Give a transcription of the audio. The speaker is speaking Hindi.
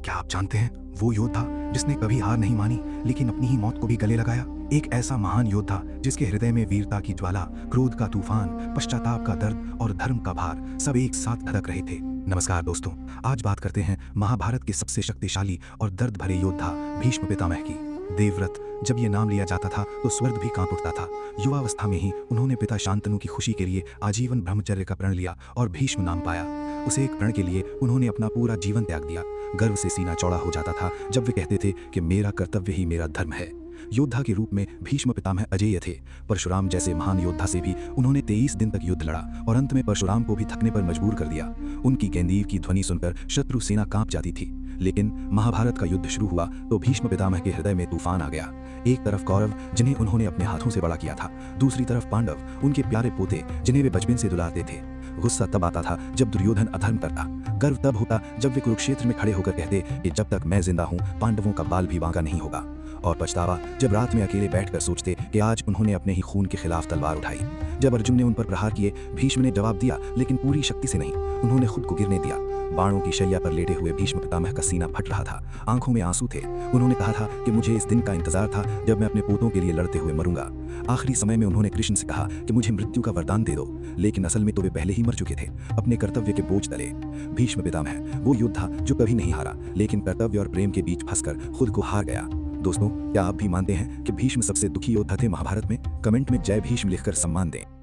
क्या आप जानते हैं वो योद्धा जिसने कभी हार नहीं मानी लेकिन अपनी ही मौत को भी गले लगाया? एक ऐसा महान योद्धा जिसके हृदय में वीरता की ज्वाला, क्रोध का तूफान, पश्चाताप का दर्द और धर्म का भार सब एक साथ धड़क रहे थे। नमस्कार दोस्तों, आज बात करते हैं महाभारत के सबसे शक्तिशाली और दर्द भरे योद्धा भीष्म पितामह की। देवव्रत, जब ये नाम लिया जाता था तो स्वर्ग भी कांप उठता था। युवावस्था में ही उन्होंने पिता शांतनु की खुशी के लिए आजीवन ब्रह्मचर्य का प्रण लिया और भीष्म नाम पाया। उसे एक प्रण के लिए उन्होंने अपना पूरा जीवन त्याग दिया। गर्व से सीना चौड़ा हो जाता था जब वे कहते थे कि मेरा कर्तव्य ही मेरा धर्म है। योद्धा के रूप में भीष्म पितामह अजेय थे। परशुराम जैसे महान योद्धा से भी उन्होंने 23 दिन तक युद्ध लड़ा और अंत में परशुराम को भी थकने पर मजबूर कर दिया। उनकी गेंदीव की ध्वनि सुनकर शत्रु सेना कांप जाती थी। लेकिन महाभारत का युद्ध शुरू हुआ तो भीष्म पितामह के हृदय में तूफान आ गया। एक तरफ कौरव, जिन्हें उन्होंने अपने हाथों से बड़ा किया था, दूसरी तरफ पांडव, उनके प्यारे पोते जिन्हें वे बचपन से दुलारते थे। गुस्सा तब आता था जब दुर्योधन अधर्म करता, गर्व तब होता जब वे कुरुक्षेत्र में खड़े होकर कहते कि जब तक मैं जिंदा हूं पांडवों का बाल भी बांका नहीं होगा, और पछतावा जब रात में अकेले बैठकर सोचते कि आज उन्होंने अपने ही खून के खिलाफ तलवार उठाई। जब अर्जुन ने उन पर प्रहार किए, भीष्म ने जवाब दिया लेकिन पूरी शक्ति से नहीं, उन्होंने खुद को गिरने दिया। बाणों की शैया पर लेटे हुए भीष्म पितामह का सीना फट रहा था, आंखों में आंसू थे। उन्होंने कहा था कि मुझे इस दिन का इंतजार था जब मैं अपने पोतों के लिए लड़ते हुए मरूंगा। आखिरी समय में उन्होंने कृष्ण से कहा कि मुझे मृत्यु का वरदान दे दो, लेकिन असल में तो वे पहले ही मर चुके थे अपने कर्तव्य के बोझ तले। भीष्म पितामह वो योद्धा जो कभी नहीं हारा लेकिन कर्तव्य और प्रेम के बीच फंसकर खुद को हार गया। दोस्तों, क्या आप भी मानते हैं कि भीष्म सबसे दुखी योद्धा थे महाभारत में? कमेंट में जय भीष्म लिखकर सम्मान दें।